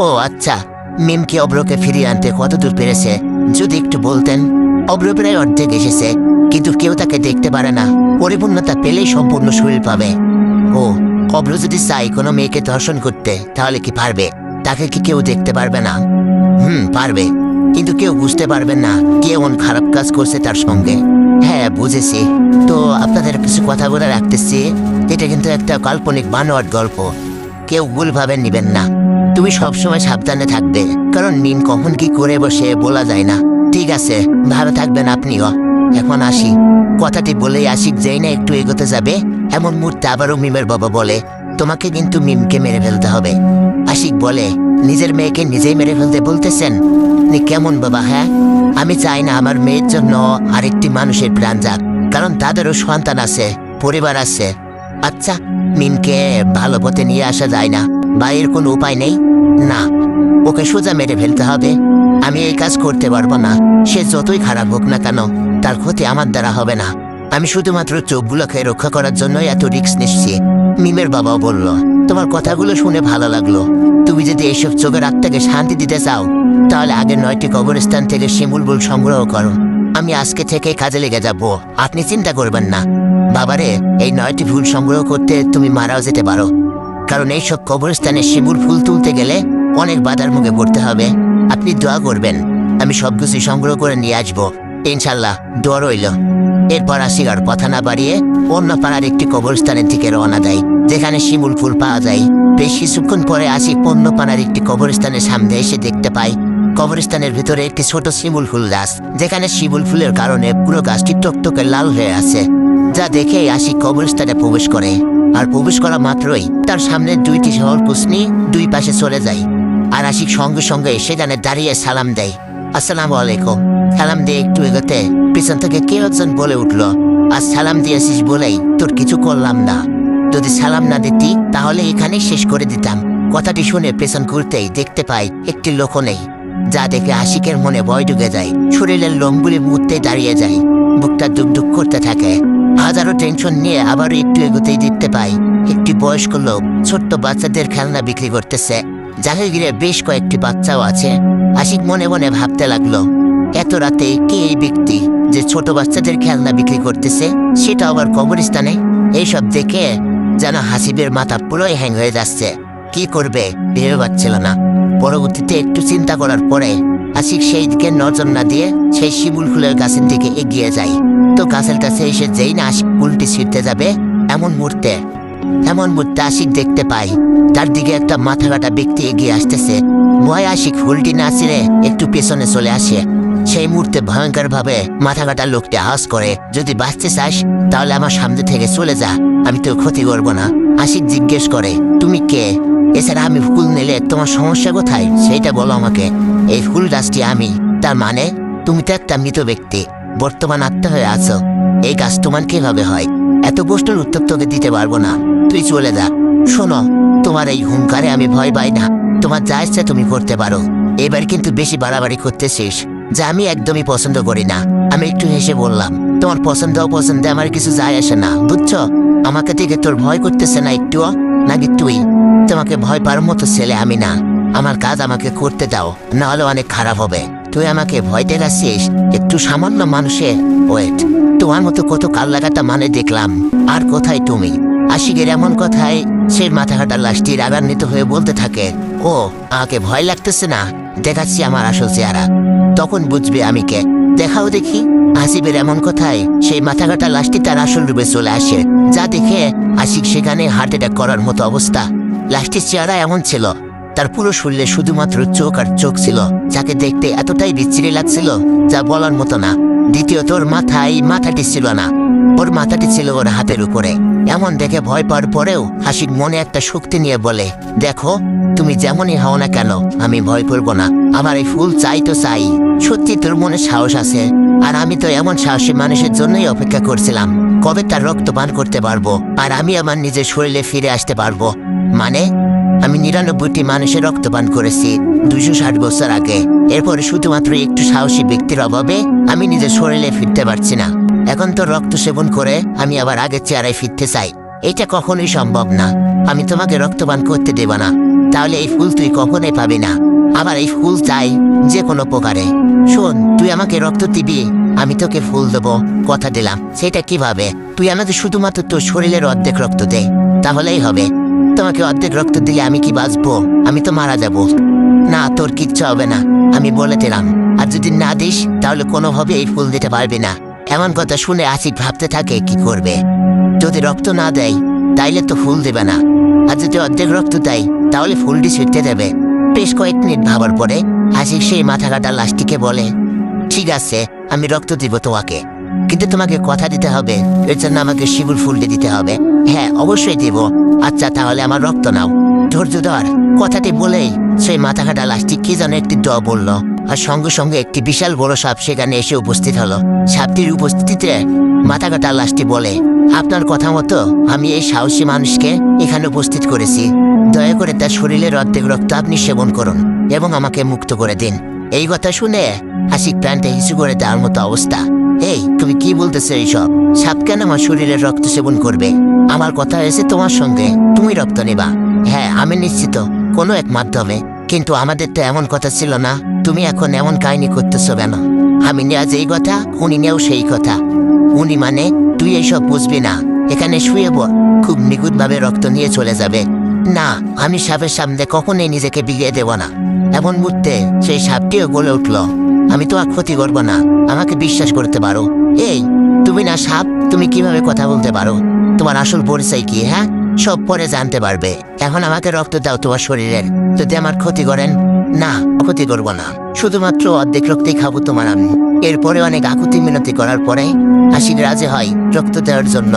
ও আচ্ছা, মিম কি অব্রকে ফিরিয়ে আনতে কতদূর পেরেছে যদি একটু বলতেন। অব্র প্রায় অর্ধেক এসেছে, কিন্তু কেউ তাকে দেখতে পারে না। পরিপূর্ণতা পেলেই সম্পূর্ণ শরীর পাবে। ও, অব্র যদি চাই কোনো মেয়েকে ধর্ষণ করতে তাহলে কি পারবে? তাকে কি কেউ দেখতে পারবে না? পারবে, কিন্তু কেউ বুঝতে পারবে না কে এমন খারাপ কাজ করছে তার সঙ্গে। হ্যাঁ বুঝেছি। তো আপনাদের কিছু কথা বলে রাখতেছি, এটা কিন্তু একটা কাল্পনিক বানোয়াট গল্প, কেউ ভুলভাবে নিবেন না। তুমি সবসময় সাবধানে থাকবে, কারণ মিম কখন কি করে বসে বলা যায় না। ঠিক আছে, ভালো থাকবেন আপনিও। এখন আসি। কথাটি বলেই আশিক যেই না একটু এগোতে যাবে, এমন মুহূর্তে আবারও মিমের বাবা বলে, তোমাকে কিন্তু মিমকে মেরে ফেলতে হবে। আশিক বলে, নিজের মেয়েকে নিজেই মেরে ফেলতে বলতেছেন? আপনি কেমন বাবা? হ্যাঁ, আমি চাই না আমার মেয়ের জন্য আরেকটি মানুষের প্রাণ যাক, কারণ তাদেরও সন্তান আছে, পরিবার আছে। আচ্ছা, মিমকে ভালো পথে নিয়ে আসা যায় না বা এর কোনো উপায় নেই? না, ওকে সোজা মেরে ফেলতে হবে। আমি এই কাজ করতে পারবো না। সে যতই খারাপ হোক না কেন, তার ক্ষতি আমার দ্বারা হবে না। আমি শুধুমাত্র চোখগুলোকে রক্ষা করার জন্যই এত রিস্ক নিচ্ছি। মিমের বাবাও বলল, তোমার কথাগুলো শুনে ভালো লাগলো। তুমি যদি এইসব চোখের আত্মাকে শান্তি দিতে চাও, তাহলে আগে 9টি কবরস্থান থেকে শিমুল ফুল সংগ্রহ করো। আমি আজকে থেকে কাজে লেগে যাব, আপনি চিন্তা করবেন না। বাবারে, এই 9টি ফুল সংগ্রহ করতে তুমি মারাও যেতে পারো, কারণ এইসব কবরস্থানে শিমুল ফুল তুলতে গেলে অনেক বাধার মুখে পড়তে হবে। আপনি দোয়া করবেন, আমি সবকিছু সংগ্রহ করে নিয়ে আসবো ইনশাল্লাহ। দোয়া রইল। এরপর আশিক আর কথা না বাড়িয়ে অন্য পাড়ার একটি কবরস্থানের দিকে রওনা দেয়, যেখানে শিমুল ফুল পাওয়া যায়। বেশ কিছুক্ষণ পরে আশিক অন্য পাড়ার একটি কবরস্থানের সামনে এসে দেখতে পায় কবরস্থানের ভিতরে একটি ছোট শিমুল ফুল গাছ, যেখানে শিমুল ফুলের কারণে পুরো গাছটি টকটকে লাল হয়ে আছে। যা দেখে আশিক কবরস্থানে প্রবেশ করে, আর প্রবেশ করা মাত্রই তার সামনে 2টি শহর পুষ্নি দুই পাশে চলে যায়। আর আশিক সঙ্গে সঙ্গে সেখানে দাঁড়িয়ে সালাম দেয়, আসসালামু আলাইকুম। সালাম দিয়ে একটু এগোতে পিছন থেকে কেউ একজন বলে উঠল, আজ সালাম দিয়েছিস বলেই তোর কিছু করলাম না। যদি সালাম না দিতি তাহলে এখানেই শেষ করে দিতাম। কথাটি শুনে পেছন ঘুরতেই দেখতে পাই একটি লোকও নেই, যা দেখে আশিকের মনে ভয় ঢুকে যায়। শরীরের লোমগুলি মুহূর্তে দাঁড়িয়ে যায়, বুকটা দুকদুক করতে থাকে। হাজারো টেনশন নিয়ে আবারও একটু এগোতেই দেখতে পাই একটি বয়স্ক লোক ছোট্ট বাচ্চাদের খেলনা বিক্রি করতেছে, যাকে ঘিরে বেশ কয়েকটি বাচ্চাও আছে। আশিক মনে মনে ভাবতে লাগলো, এত রাতে কে এই ব্যক্তি যে ছোট বাচ্চাদের খেলনা বিক্রি করতেছে, সেটা আবার কবরস্থানে? এইসব দেখে যেন হাসিবের মাথা পুরোই হ্যাং হয়ে যাচ্ছে। কি করবে ভেবে পাচ্ছিল না। পরবর্তীতে একটু চিন্তা করার পরে আশিক সেই দিকে নজর না দিয়ে সেই শিমুল ফুলের গাছের দিকে এগিয়ে যায়। তো গাছের কাছে এসে যেই না আশিক ফুলটি ছিঁড়তে যাবে, এমন মুহূর্তে আশিক দেখতে পাই তার দিকে একটা মাথা কাটা ব্যক্তি এগিয়ে আসতেছে। ভয় আশিক ফুলটি না ছিঁড়ে একটু পেছনে চলে আসে। সেই মুহূর্তে ভয়ঙ্কর ভাবে মাথা কাটা লোকটি আওয়াজ করে, যদি বাঁচতে চাস তাহলে আমার সামনে থেকে চলে যা, আমি তোর ক্ষতি করবো না। আশিক জিজ্ঞেস করে, তুমি কে? এছাড়া আমি ফুল নিলে তোমার সমস্যা কোথায় সেইটা বলো আমাকে। এই ফুল গাছটি আমি। তার মানে তুমি তো একটা মৃত ব্যক্তি, বর্তমান আত্মা হয়ে আছো। এই কাজ তোমার কিভাবে হয়? এত প্রশ্নের উত্তর তোকে দিতে পারবো না, তুই চলে যা। শোনো, তোমার এই হুঙ্কারে আমি ভয় পাই না, তোমার যা ইচ্ছে তুমি করতে পারো। এবার কিন্তু বেশি বাড়াবাড়ি করতেছিস, যা আমি একদমই পছন্দ করি না। আমি একটু হেসে বললাম, তোমার পছন্দ অপছন্দে আমার কিছু যায় আসে না, বুঝছো? আমাকে থেকে তোর ভয় করতেছে না একটুও? নাকি তুই? তোমাকে ভয় পাওয়ার মতো ছেলে আমি না। আমার কাজ আমাকে করতে দাও, না হলে অনেক খারাপ হবে। তুই আমাকে ভয় দেখাচ্ছিস একটু সামান্য মানুষে? ওয়েট, তোমার মতো কত কাল লাগাটা মানে দেখলাম, আর কোথায় তুমি? আশিকের এমন কথায় সে মাথা কাটা লাশটি রাগান্বিত হয়ে বলতে থাকে, ও আমাকে ভয় লাগতেছে না, দেখাচ্ছি আমার আসল চেহারা, তখন বুঝবে আমি কে। দেখাও দেখি। আসিফের এমন কথায় সেই মাথা কাটা লাশটি তার আসল রূপে চলে আসে, যা দেখে আশিক সেখানে হার্ট অ্যাটাক করার মতো অবস্থা। লাশটির চেহারা এমন ছিল, তার পুরো শরীরে শুধুমাত্র চোখ আর চোখ ছিল, যাকে দেখতে এতটাই বিচ্ছিরি লাগছিল যা বলার মতো না। দ্বিতীয়ত ওর মাথাটি ছিল না, ওর মাথাটি ছিল ওর হাতের উপরে। এমন দেখে ভয় পাওয়ার পরেও আশিক মনে একটা শক্তি নিয়ে বলে, দেখো তুমি যেমনই হও না কেন, আমি ভয় করবো না। আমার এই ফুল চাই তো চাই। সত্যি তোর মনে সাহস আছে, আর আমি তো এমন সাহসী মানুষের জন্যই অপেক্ষা করছিলাম, কবে তার রক্ত পান করতে পারবো আর আমি আমার নিজের শরীরে ফিরে আসতে পারবো। মানে আমি 99টি মানুষের রক্তপান করেছি 260 বছর আগে। এরপরে শুধুমাত্র একটু সাহসী ব্যক্তির অভাবে আমি নিজের শরীরে ফিরতে পারছি না। এখন তো রক্ত সেবন করে আমি আবার আগের চেহারায় ফিরতে চাই, এটা কখনোই সম্ভব না। আমি তোমাকে রক্তপান করতে দেব না। তাহলে এই ফুল তুই কখনোই পাবি না। আমার এই ফুল চাই যে কোনো প্রকারে। শোন, তুই আমাকে রক্ত দিবি, আমি তোকে ফুল দেবো, কথা দিলাম। সেটা কিভাবে? তুই আমাকে শুধুমাত্র তোর শরীরের অর্ধেক রক্ত দে, তাহলেই হবে। তোমাকে অর্ধেক রক্ত দিলে আমি কি বাঁচবো? আমি তো মারা যাব। না, তোর কিচ্ছু হবে না, আমি বলে দিলাম। আর যদি না দিস তাহলে কোনোভাবে এই ফুল দিতে পারবি না। এমন কথা শুনে আশিক ভাবতে থাকে কি করবে। যদি রক্ত না দেয় তাইলে তো ফুল দেবে না, আর যদি অর্ধেক রক্ত দেয় তাহলে ফুলটি ছিটতে দেবে। বেশ কয়েক মিনিট ভাবার পরে আশিক সেই মাথা কাটা লাশটিকে বলে, ঠিক আছে, আমি রক্ত দিব তোমাকে, কিন্তু তোমাকে কথা দিতে হবে, এর জন্য আমাকে শিমুল ফুলটি দিতে হবে। হ্যাঁ, অবশ্যই দিব। আচ্ছা, তাহলে আমার রক্ত নাও। ধৈর্য ধর। কথাটি বলেই সেই মাথা কাটা লাশটি কি যেন একটি ড বলল, আর সঙ্গে সঙ্গে একটি বিশাল বড় সাপ সেখানে এসে উপস্থিত হলো। সাপটির উপস্থিতিতে মাথা কাটা লাশটি বলে, আপনার কথা মতো আমি এই সাহসী মানুষকে এখানে উপস্থিত করেছি। দয়া করে তার শরীরের অর্ধেক রক্ত আপনি সেবন করুন এবং আমাকে মুক্ত করে দিন। এই কথা শুনে আশিক প্যান্টে হিসু করে দেওয়ার মতো অবস্থা। এই, তুমি কি বলতেছো এইসব? সাপ কেন আমার শরীরের রক্ত সেবন করবে? আমার কথা হয়েছে তোমার সঙ্গে, তুমি রক্ত নেবা। হ্যাঁ, আমি নিশ্চিত কোনো এক মাধ্যমে, কিন্তু আমাদের তো এমন কথা ছিল না। তুমি এখন এমন কাহিনী করতেছো কেন? আমি নেওয়া যেই কথা, উনি নেও সেই কথা। উনি মানে তুই এইসব বুঝবি না। এখানে শুয়ে বল, খুব নিখুঁতভাবে রক্ত নিয়ে চলে যাবে। না, আমি সাপের সামনে কখনোই নিজেকে বিলিয়ে দেব না। এমন মুহূর্তে সেই সাপটিও বলে উঠল, আমি তো আর ক্ষতি করবো না, আমাকে বিশ্বাস করতে পারো। এই, তুমি না সাপ, তুমি কিভাবে কথা বলতে পারো? তোমার আসল পরিচয় কি? হ্যাঁ, সব পরে জানতে পারবে। এখন আমাকে রক্ত দাও তোমার শরীরের। যদি আমার ক্ষতি করেন, না, ক্ষতি করবো না, শুধুমাত্র অর্ধেক রক্তই খাবো তোমার আমি। এরপরে অনেক আকুতি মিনতি করার পরে আশিক রাজি হয় রক্ত দেওয়ার জন্য।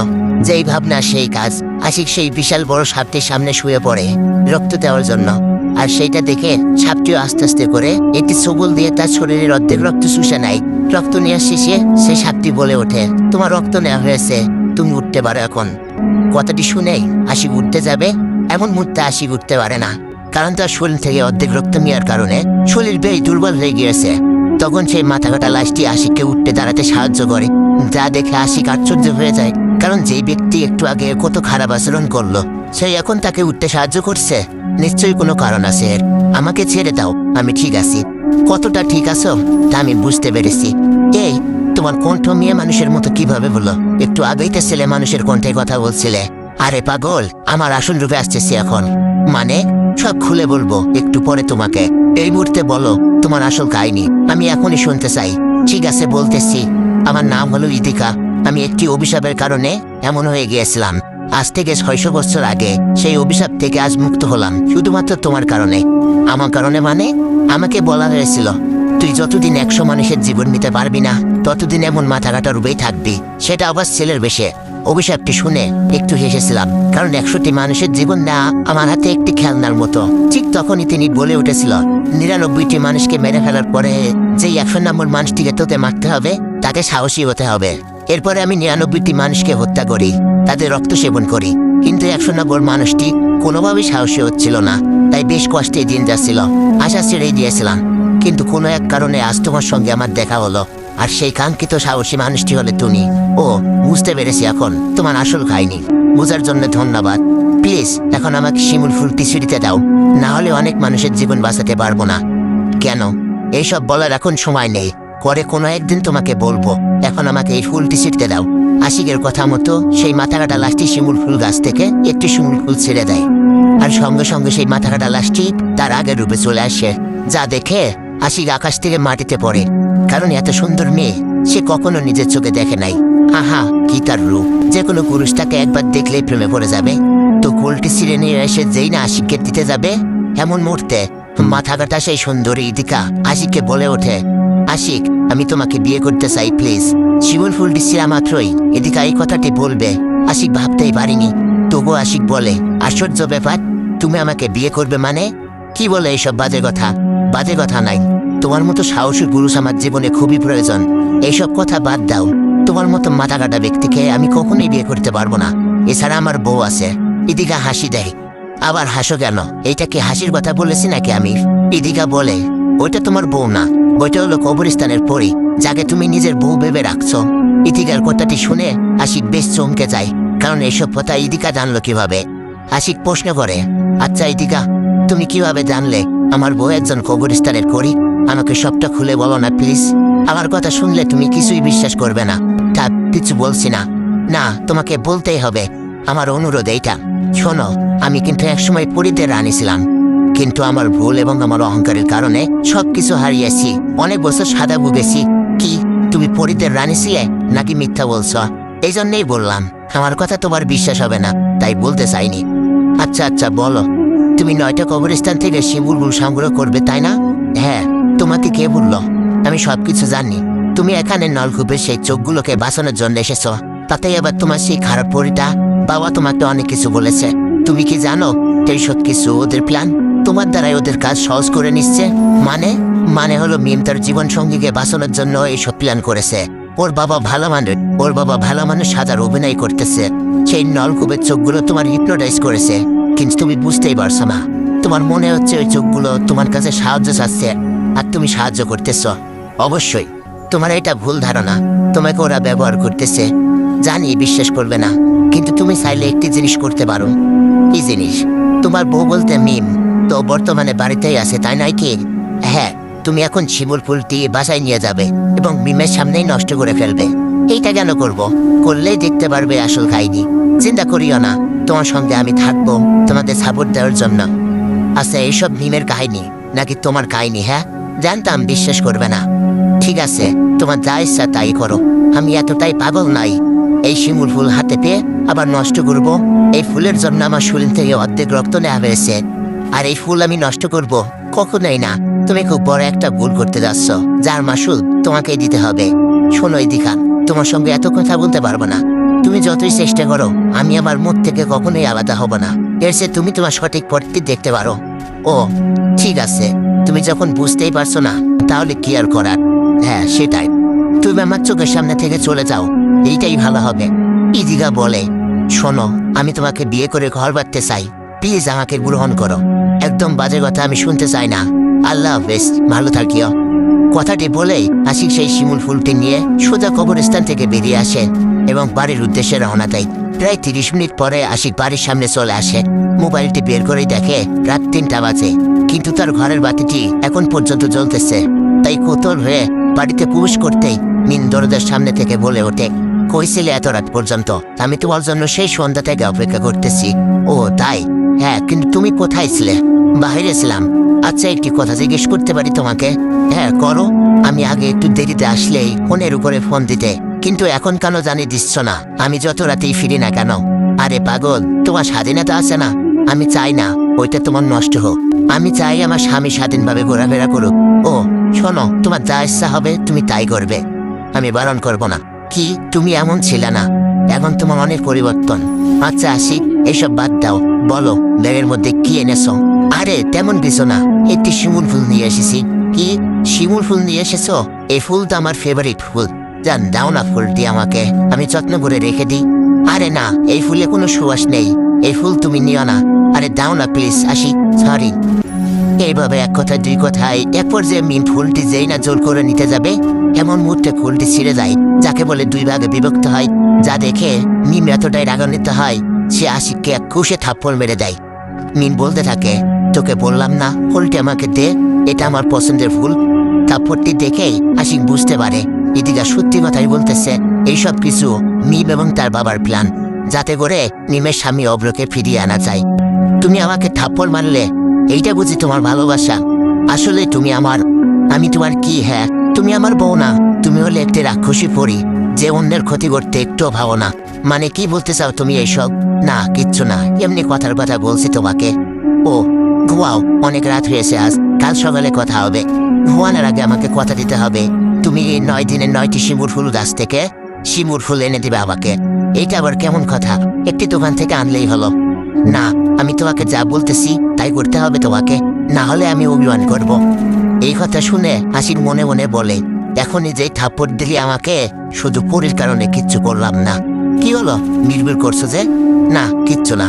যেই ভাবনা সেই কাজ। আশিক সেই বিশাল বড় সাপটির সামনে শুয়ে পড়ে রক্ত দেওয়ার জন্য। আর সেইটা দেখে সাপটিও আস্তে আস্তে করে একটি সবল দিয়ে তার শরীরের অর্ধেক রক্ত শুষে নেয়। রক্ত নেওয়ার শেষে সেই সাপটি বলে ওঠে, তোমার রক্ত নেওয়া হয়েছে, তুমি উঠতে পারো এখন। কথাটি শুনেই আশিক উঠতে যাবে, এমন মুহূর্তে আশিক উঠতে পারে না, কারণ তার শরীর থেকে অর্ধেক রক্ত নেওয়ার কারণে শরীর বেশ দুর্বল হয়ে গিয়েছে। তখন সেই মাথা কাটা লাশটি আশিককে উঠতে দাঁড়াতে সাহায্য করে, যা দেখে আশিক আশ্চর্য হয়ে যায়। কারণ যেই ব্যক্তি একটু আগে কত খারাপ আচরণ করলো, সেই এখন তাকে উঠতে সাহায্য করছে। নিশ্চয়ই কোনো কারণ আছে এর। আমাকে ছেড়ে দাও, আমি ঠিক আছি। কতটা ঠিক আছো তা আমি বুঝতে পেরেছি। এই, তোমার কণ্ঠ মেয়ে মানুষের মতো কিভাবে বলো? একটু আগেই তো ছেলে মানুষের কণ্ঠে কথা বলছিলে। আরে পাগল, আমার আসল রূপে আসতেছি এখন। মানে সব খুলে বলবো একটু পরে তোমাকে। এই মুহূর্তে বলো তোমার আসল কাহিনী, আমি এখনই শুনতে চাই। ঠিক আছে, বলতেছি। আমার নাম হলো ইদিকা। আমি একটি অভিশাপের কারণে এমন হয়ে গিয়েছিলাম। আজ থেকে 600 বছর আগে সেই অভিশাপ থেকে আজ মুক্ত হলাম, শুধুমাত্র তোমার কারণে। আমার কারণে মানে? আমাকে বলা হয়েছিল তুই যতদিন 100 মানুষের জীবন নিতে পারবি না, ততদিন এমন মাথা কাটা রূপেই থাকবি, সেটা আবার ছেলের বেশে। অভিশাপটি শুনে একটু হেসেছিলাম, কারণ 100টি মানুষের জীবন না আমার হাতে একটি খেলনার মতো। ঠিক তখনই তিনি বলে উঠেছিল, 99টি মানুষকে মেরে ফেলার পরে যেই 100 নম্বর মানুষটিকে তোকে মারতে হবে, তাকে সাহসী হতে হবে। এরপরে আমি 99টি মানুষকে হত্যা করি, তাদের রক্ত সেবন করি, কিন্তু 100 নম্বর মানুষটি কোনোভাবেই সাহসী হচ্ছিল না। তাই বেশ কষ্টে দিন যাচ্ছিল, আশা ছেড়েই দিয়েছিলাম। কিন্তু কোনো এক কারণে আজ তোমার সঙ্গে আমার দেখা হলো, আর সেই কাঙ্ক্ষিত সাহসী মানুষটি হলে তুমি। ও, বুঝতে পেরেছি এখন তোমার আসল কাহিনী। বোঝার জন্য ধন্যবাদ। প্লিজ এখন আমাকে শিমুল ফুলটি ছিঁড়তে দাও, না হলে অনেক মানুষের জীবন বাঁচাতে পারবো না। কেন? এইসব বলার এখন সময় নেই, পরে কোনো একদিন তোমাকে বলবো। এখন আমাকে এই ফুলটি ছিঁড়তে দাও। আশিকের কথা মতো সেই মাথা কাটা লাশটি শিমুল ফুল গাছ থেকে একটি শিমুল ফুল ছেড়ে দেয়, আর সঙ্গে সঙ্গে সেই মাথা কাটা লাশটি তার আগের রূপে চলে আসে। যা দেখে আশিক আকাশ থেকে মাটিতে পড়ে, কারণ এত সুন্দর মেয়ে সে কখনো নিজের চোখে দেখে নাই। আহা, কি তার রূপ! যে কোনো পুরুষ তাকে একবার দেখলেই প্রেমে পড়ে যাবে। তো ফুলটি ছিঁড়ে নিয়ে এসে যেই না আশিককে দিতে যাবে, এমন মুহূর্তে মাথা কাটা সেই সুন্দরী ইদিকা আশিককে বলে ওঠে, আশিক, আমি তোমাকে বিয়ে করতে চাই, প্লিজ। শিমুল ফুলটি ছিঁড়া মাত্রই ইদিকা এই কথাটি বলবে আশিক ভাবতেই পারিনি। তবুও আশিক বলে, আশ্চর্য ব্যাপার, তুমি আমাকে বিয়ে করবে মানে? কি বলে এইসব বাজে কথা? বাজে কথা নাই, তোমার মতো সাহসী পুরুষ আমার জীবনে খুবই প্রয়োজন। এইসব কথা বাদ দাও। তোমার মতো মাথা কাটা ব্যক্তিকে আমি কখনোই বিয়ে করতে পারবো না। এছাড়া আমার বউ আছে। ইদিকা হাসি দেয়। আবার হাসো কেন? এইটা কি হাসির কথা বলেছি নাকি আমি? ইদিকা বলে, ওইটা তোমার বউ না, ওইটা হলো কবরস্থানের পরী, যাকে তুমি নিজের বউ ভেবে রাখছো। ইদিকার কথাটি শুনে আশিক বেশ চমকে যায়, কারণ এইসব কথা ইদিকা জানলো কিভাবে? আশিক প্রশ্ন করে, আচ্ছা ইদিকা, তুমি কিভাবে জানলে আমার বউ একজন কবরস্থানের করি? আমাকে সবটা খুলে বলো না প্লিজ। আমার কথা শুনলে তুমি কিছুই বিশ্বাস করবে না। তা কিছু বলছি না। না, তোমাকে বলতেই হবে। আমার অনুরোধ এইটা, শোনো, আমি কিন্তু একসময় পরীদের রানী ছিলাম, কিন্তু আমার ভুল এবং আমার অহংকারের কারণে সবকিছু হারিয়েছি। অনেক বছর সাদা ভুগেছি। কি তুমি পরীদের রানী ছিলে নাকি মিথ্যা বলছ? এই জন্যেই বললাম, আমার কথা তোমার বিশ্বাস হবে না, তাই বলতে চাইনি। আচ্ছা আচ্ছা বলো, তুমি 9টা কবরস্থান থেকে শিমুলফুল সংগ্রহ করবে, তাই না? হ্যাঁ। তোমাকে কে বলল? আমি সবকিছু জানি। তুমি এখানে নলকূপে সেই চোখগুলোকে বাঁচানোর জন্য এসেছ, তাতেই আবার তোমার সেই খারাপ পরিটা। বাবা তোমাকে অনেক কিছু বলেছে। তুমি কি জানো এই সব কিছু ওদের প্ল্যান? তোমার দ্বারাই ওদের কাজ সহজ করে নিচ্ছে। মানে মানে হলো মিম তার জীবন সঙ্গীকে বাঁচানোর জন্য এইসব প্ল্যান করেছে। ওর বাবা ভালো মানুষ সাজার অভিনয় করতেছে। সেই নলকূপের চোখগুলো তোমার হিপনোটাইজ করেছে, কিন্তু তুমি বুঝতেই পারছো না। তোমার মনে হচ্ছে ওই চোখগুলো তোমার কাছে সাহায্য চাচ্ছে, আর তুমি সাহায্য করতেছ। অবশ্যই তোমার এটা ভুল ধারণা। তোমাকে ওরা ব্যবহার করতেছে। জানি বিশ্বাস করবে না, কিন্তু তুমি চাইলে একটি জিনিস করতে পারো। কি জিনিস? তোমার বউ বলতে মিম তো বর্তমানে বাড়িতেই আছে, তাই নয় কি? হ্যাঁ, তুমি এখন শিমুল ফুলটি বাসায় নিয়ে যাবে এবং মিমের সামনেই নষ্ট করে ফেলবে। এইটা কেন করব? করলেই দেখতে পারবে আসল কাহিনী। চিন্তা করিও না, তোমার সঙ্গে আমি থাকবো তোমাদের সাপোর্ট দেওয়ার জন্য। আচ্ছা, এইসব মিমের কাহিনী নাকি তোমার কাহিনী? হ্যাঁ, জানতাম বিশ্বাস করবে না। ঠিক আছে, তোমার যা ইচ্ছা তাই করো। আমি এতটাই পাগল নাই এই শিমুল ফুল হাতে পেয়ে আবার নষ্ট করব। এই ফুলের জন্য আমার শরীর থেকে অর্ধেক রক্ত নেওয়া হয়েছে, আর এই ফুল আমি নষ্ট করব? কখনোই না। তুমি খুব বড় একটা ভুল করতে যাচ্ছ, যার মাসুল তোমাকেই দিতে হবে। শোনো ইদিকা, তোমার সঙ্গে এত কথা বলতে পারবো না। তুমি যতই চেষ্টা করো, আমি আমার মুখ থেকে কখনোই আলাদা হব না। এর চেয়ে তুমি তোমার সঠিক পথটি দেখতে পারো। ও ঠিক আছে, তুমি যখন বুঝতেই পারছো না, তাহলে কি আর করার। হ্যাঁ সেটাই, তুমি আমার চোখের সামনে থেকে চলে যাও, এইটাই ভালো হবে। ইদিকা বলে, শোনো, আমি তোমাকে বিয়ে করে ঘর বাঁধতে চাই, প্লিজ আমাকে গ্রহণ করো। একদম বাজে কথা আমি শুনতে চাই না। আল্লাহ হাফেজ, ভালো থাকিও। কথাটি বলেই আশিক সেই শিমুল ফুলটি নিয়ে সোজা কবরস্থান থেকে বেরিয়ে আসে এবং বাড়ির উদ্দেশ্যে রওনা দেয়। প্রায় 30 মিনিট পরে আশিক বাড়ির সামনে চলে আসে। মোবাইলটি বের করেই দেখে রাত 3টা বাজে, কিন্তু তার ঘরের বাতিটি এখন পর্যন্ত জ্বলতেছে। তাই কৌতূহল হয়ে বাড়িতে প্রবেশ করতেই মিম দরজার সামনে থেকে বলে ওঠে, কইছিলে এত রাত পর্যন্ত? আমি তোমার জন্য সেই সন্ধ্যা থেকে অপেক্ষা করতেছি। ও তাই? হ্যাঁ, কিন্তু তুমি কোথায় ছিলে? বাইরে ছিলাম। আচ্ছা, একটি কথা জিজ্ঞেস করতে পারি তোমাকে? হ্যাঁ করো। আমি আগে একটু দেরিতে আসলেই ফোনের উপরে ফোন দিতে, কিন্তু এখন কেন জানি দিচ্ছ না, আমি যত রাতেই ফিরি না কেন? আরে পাগল, তোমার স্বাধীনতা আছে না? আমি চাই না ওইটা তোমার নষ্ট হোক। আমি চাই আমার স্বামী স্বাধীনভাবে ঘোরাফেরা করুক। ও শোনো, তোমার যা ইচ্ছা হবে তুমি তাই করবে, আমি বারণ করব না। কি তুমি এমন ছিলে না? এখন তোমার অনেক পরিবর্তন। আচ্ছা আসি, এসব বাদ দাও। বলো, ব্যাগের মধ্যে কি এনেছো? আরে তেমন কিছু না, একটি শিমুল ফুল নিয়ে এসেছি। কি শিমুল ফুল নিয়ে এসেছো? এই ফুলটা আমার ফেভারিট ফুল। জান, দাও না ফুলটি আমাকে, আমি যত্ন করে রেখে দিই। আরে না, এই ফুলে কোনো সুবাস নেই, এই ফুল তুমি নিও না। আরে দাও না প্লিজ। আসি, সরি। এইভাবে এক কথায় দুই কথায় এক পর্যায়ে মিম ফুলটি যেই না জোর করে নিতে যাবে, এমন মুহূর্তে ফুলটি ছিঁড়ে যায়, যাকে বলে 2 ভাগে বিভক্ত হয়। যা দেখে মিম এতটাই রাগান্বিত হয়, সে আশিককে এক ঘুষে থাপ্পড় মেরে দেয়। মিম বলতে থাকে, তোকে বললাম না ফুলটি আমাকে দে, এটা আমার পছন্দের ফুল। থাপ্পড়টি দেখেই আশিক বুঝতে পারে ইদিকা সত্যি কথাই বলতেছে। এইসব কিছু মিম এবং তার বাবার প্ল্যান, যাতে করে মিমের স্বামী অব্রকে ফিরিয়ে আনা যায়। তুমি আমাকে থাপ্পড় মারলে, এইটা বুঝি তোমার ভালোবাসা? আসলে তুমি আমার, আমি তোমার কি? হ্যাঁ, তুমি আমার বউ না, তুমি হলে একটি রাক্ষসী পরী, যে অন্যের ক্ষতি করতে একটুও ভাবো না। মানে কি বলতে চাও তুমি এইসব? না কিচ্ছু না, এমনি কথার কথা বলছি তোমাকে। ও ঘুমাও, অনেক রাত হয়েছে, আজ কাল সকালে কথা হবে। ঘুমানোর আগে আমাকে কথা দিতে হবে, তুমি এই 9 দিনে 9টি শিমুর ফুল গাছ থেকে শিমুর ফুল এনে দিবে আমাকে। এইটা আবার কেমন কথা? একটি দোকান থেকে আনলেই হলো। না, আমি তোমাকে যা বলতেছি তাই করতে হবে তোমাকে, না হলে আমি অভিমান করব। এই কথা শুনে আশিক মনে মনে বলে, এখনই যেই থাপ্পড় দিলি আমাকে, শুধু পরীর কারণে কিচ্ছু করলাম না। কি হলো, বিড়বিড় করছো যে? না কিচ্ছু না,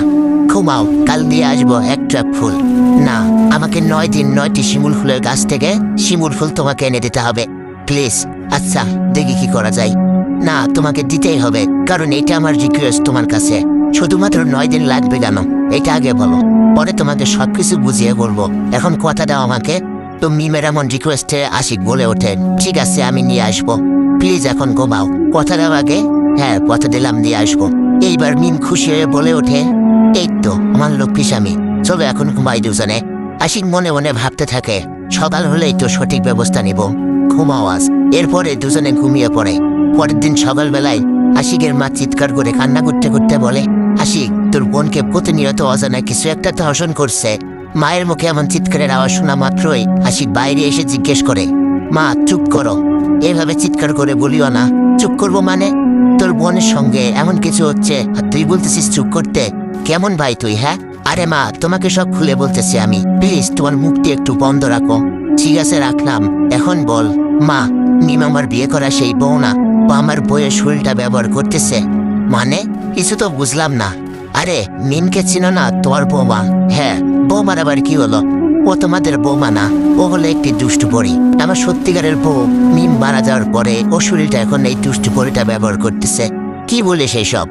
ঘুমাও, কাল দিয়ে আসবো এক ট্রাক ফুল। না, আমাকে 9 দিন 9টি শিমুল ফুলের গাছ থেকে শিমুল ফুল তোমাকে এনে দিতে হবে, প্লিজ। আচ্ছা দেখি কি করা যায়। না, তোমাকে দিতেই হবে, কারণ এটা আমার রিকোয়েস্ট তোমার কাছে। শুধুমাত্র 9 দিন লাগবে কেন, এটা আগে বলো। পরে তোমাকে সবকিছু বুঝিয়ে বলবো। এখন কথা দাও আমাকে। তো মিমের এমন রিকোয়েস্টে আশিক বলে ওঠে, ঠিক আছে আমি নিয়ে আসবো, প্লিজ এখন ঘুমাও। কথা দাও আগে। হ্যাঁ কথা দিলাম, নিয়ে আসবো। এইবার মিম খুশি হয়ে বলে ওঠে, এই তো আমার লক্ষ্মী স্বামী, চলো এখন ঘুমাই দুজনে। আশিক মনে মনে ভাবতে থাকে, সকাল হলেই তো সঠিক ব্যবস্থা নিব, ঘুমাও আজ। এরপরে দুজনে ঘুমিয়ে পড়ে। পরের দিন সকালবেলায় আশিকের মা চিৎকার করে কান্না করতে করতে বলে, আশিক তোর বোনকে প্রতিনিয়ত অজানা কিছু একটা ধর্ষণ করছে। মায়ের মুখে এমন চিৎকারের আওয়াজ শোনা মাত্রই আশিক বাইরে এসে জিজ্ঞেস করে, মা চুপ করো, এভাবে চিৎকার করে বলিও না। চুপ করবো মানে? তোর বোনের সঙ্গে এমন কিছু হচ্ছে আর তুই বলতেছিস চুপ করতে? কেমন ভাই তুই? হ্যাঁ আরে মা তোমাকে সব খুলে বলতেছি আমি, প্লিজ তোমার মুখটি একটু বন্ধ রাখো। ঠিক আছে রাখলাম, এখন বল। মা মিম আমার বিয়ে করা সেই বউ না, ও আমার বইয়ের শরীরটা ব্যবহার করতেছে। মানে কিছু তো বুঝলাম না। আরে মিমকে চিনো না, তোমার বৌমা? হ্যাঁ। বৌমার আবার কি হলো? ও তোমাদের বৌমা না, ও হলো একটি দুষ্টু পরী। আমার সত্যিকারের বউ মিম মারা যাওয়ার পরে ও শরীরটা এখন এই দুষ্টু পরীটা ব্যবহার করতেছে। কি বলে সেই সব?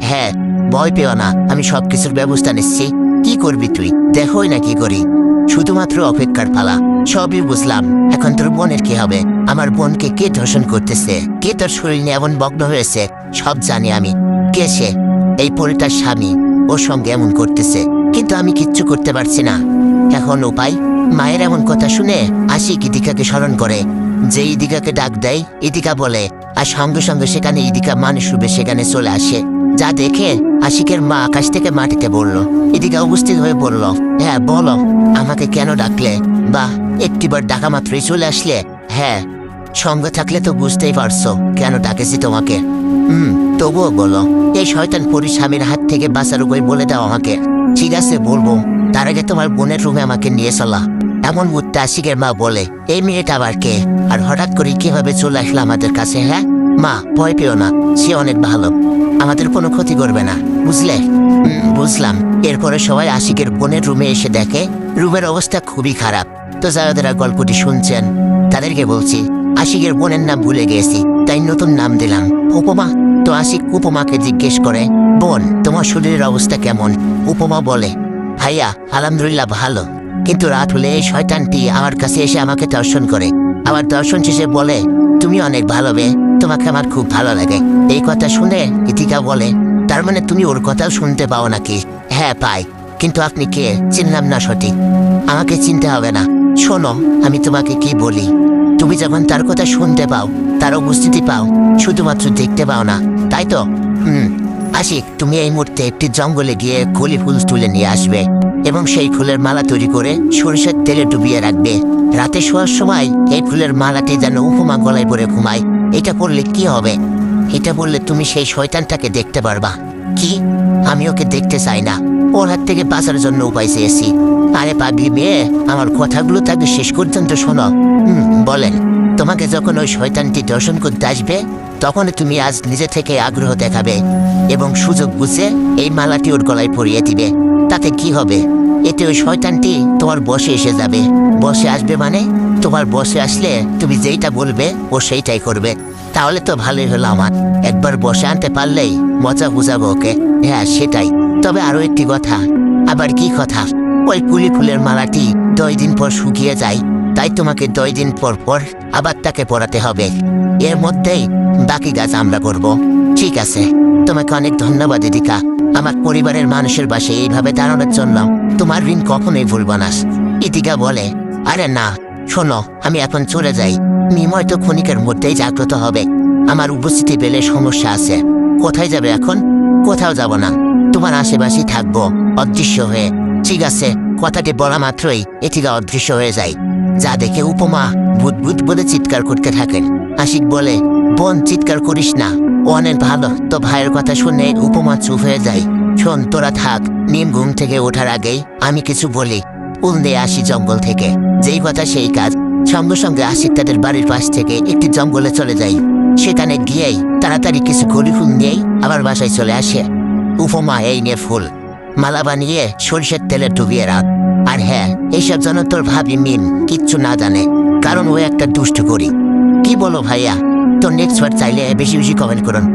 হ্যাঁ ভয় পেও না, আমি সবকিছুর ব্যবস্থা নিচ্ছি। কি করবি তুই? দেখোই না কি করি, শুধুমাত্র অপেক্ষার পালা। সবই বুঝলাম, এখন তোর বোনের কি হবে? আমার বোনকে কে ধর্ষণ করতেছে, কে তোর শরীর নিয়ে এমন ভগ্ন হয়েছে সব জানি আমি। কে সে? এই পরীটার স্বামী, ওর সঙ্গে এমন করতেছে, কিন্তু আমি কিচ্ছু করতে পারছি না। এখন উপায়? মায়ের এমন কথা শুনে আশিক ইদিকাকে স্মরণ করে। যে ইদিকাকে ডাক দেয় ইদিকা বলে, আর সঙ্গে সঙ্গে সেখানে ইদিকা মানুষ রূপে সেখানে চলে আসে। যা দেখে আশিকের মা আকাশ থেকে মাটিতে পড়ল। ইদিকা উপস্থিত হয়ে বলল, হ্যাঁ বলো, আমাকে কেন ডাকলে? বা একটিবার ডাকা মাত্রই চলে আসলে? হ্যাঁ সঙ্গে থাকলে তো বুঝতেই পারছো কেন ডাকেছি তোমাকে। তবুও বলো, এই শয়তান পরী স্বামীর হাত থেকে বাঁচার উপায় বলে দাও আমাকে। ঠিক আছে বলবো, তার আগে তোমার বোনের রুমে আমাকে নিয়ে চলা। এমন মুহূর্তে আশিকের মা বলে, এই মেয়েটা আবার কে, আর হঠাৎ করে কিভাবে চলে আসলো আমাদের কাছে? হ্যাঁ মা ভয় পেও না, সে অনেক ভালো, আমাদের কোনো ক্ষতি করবে না, বুঝলে? বুঝলাম। এরপরে সবাই আশিকের বোনের রুমে এসে দেখে রুমের অবস্থা খুবই খারাপ। তো যারা গল্পটি শুনছেন তাদেরকে বলছি, আশিকের বোনের নাম ভুলে গিয়েছি, তাই নতুন নাম দিলাম উপমা। তো আশিক উপমাকে জিজ্ঞেস করে, বোন তোমার শরীরের অবস্থা কেমন? উপমা বলে, ভাইয়া আলহামদুলিল্লাহ ভালো, কিন্তু রাত হলে এই শয়তানটি আমার কাছে এসে আমাকে দর্শন করে। আবার দর্শন শেষে বলে, তুমি অনেক ভালো বে, তোমাকে আমার খুব ভালো লাগে। এই কথা শুনে ইতিকা বলে, তার মানে তুমি ওর কথাও শুনতে পাও নাকি? হ্যাঁ পাই, কিন্তু আপনি কে চিনলাম না সঠিক। আমাকে চিনতে হবে না, শোনো আমি তোমাকে কি বলি। তুমি যখন তার কথা শুনতে পাও, তার উপস্থিতি পাও, শুধুমাত্র দেখতে পাও না, তাই তো? আশিক তুমি এই মুহূর্তে একটি জঙ্গলে গিয়ে কলি ফুল তুলে নিয়ে আসবে এবং সেই ফুলের মালা তৈরি করে সরিষার তেলে ডুবিয়ে রাখবে। রাতে শোয়ার সময় এই ফুলের মালাটি যেন উপমা গলায় পরে ঘুমায়। এটা করলে কি হবে? এটা বললে তুমি সেই শয়তানটাকে দেখতে পারবা। কি? আমি ওকে দেখতে চাই না, ওর হাত থেকে বাঁচার জন্য উপায় চেয়েছি। আরে পাগলি মেয়ে, আমার কথাগুলো তাকে শেষ পর্যন্ত শোনো। বলেন, তোমাকে যখন ওই শয়তানটি দর্শন করতে আসবে তখন তুমি আজ নিজে থেকে আগ্রহ দেখাবে এবং সুযোগ বুঝে এই মালাটি ওর গলায় পরিয়ে দিবে। তাতে কি হবে? এতে ওই শয়তানটি তোমার বসে এসে যাবে। বসে আসবে মানে তোমার বসে আসলে তুমি যেইটা বলবে ও সেইটাই করবে। তাহলে তো ভালোই হলো আমার, একবার বসে আনতে পারলেই মজা বুঝাবো ওকে। হ্যাঁ সেটাই, তবে আরো একটি কথা। আবার কি কথা? ওই কুলি ফুলের মালাটি 2 দিন পর শুকিয়ে যায়, তাই তোমাকে 2 দিন পর পর আবার তাকে পরাতে হবে। এর মধ্যেই বাকি কাজ আমরা করব। ঠিক আছে, তোমাকে অনেক ধন্যবাদ ইদিকা, আমার পরিবারের মানুষের পাশে এইভাবে দাঁড়ানোর জন্য। তোমার ঋণ কখনোই ভুলব না। ইদিকা বলে, আরে না শোনো, আমি এখন চলে যাই, মিম হয়তো ক্ষণিকের মধ্যেই জাগ্রত হবে, আমার উপস্থিতি পেলে সমস্যা আছে। কোথায় যাবে এখন? কোথাও যাব না, তোমার আশেপাশেই থাকবো অদৃশ্য হয়ে। ঠিক আছে। কথাটি বলা মাত্রই ইদিকা অদৃশ্য হয়ে যায়, যা দেখে উপমা ভূত ভূত বলে চিৎকার করতে থাকেন। আশিক বলে, বোন চিৎকার করিস না, ও অনেক ভালো। তো ভাইয়ের কথা শুনে উপমা চুপ হয়ে যায়। শোন তোরা থাক, নিম ঘুম থেকে ওঠার আগেই আমি কিছু বলি। ফুল দিয়ে আসি জঙ্গল থেকে, যেই কথা সেই কাজ। সঙ্গে সঙ্গে আশিক তাদের বাড়ির পাশ থেকে একটি জঙ্গলে চলে যায়। সেখানে গিয়েই তাড়াতাড়ি কিছু কলি ফুল নিয়েই আবার বাসায় চলে আসে। উপমা এই নিয়ে ফুল মালা বানিয়ে সরিষার তেলে ডুবিয়ে রাখ। আর হ্যাঁ, এইসব যেন তোর ভাবি মিম কিচ্ছু না জানে, কারণ ও একটা দুষ্ট করি। কি বলো ভাইয়া? তো নেক্সট বার চাইলে বেশি বেশি কমেন্ট করুন।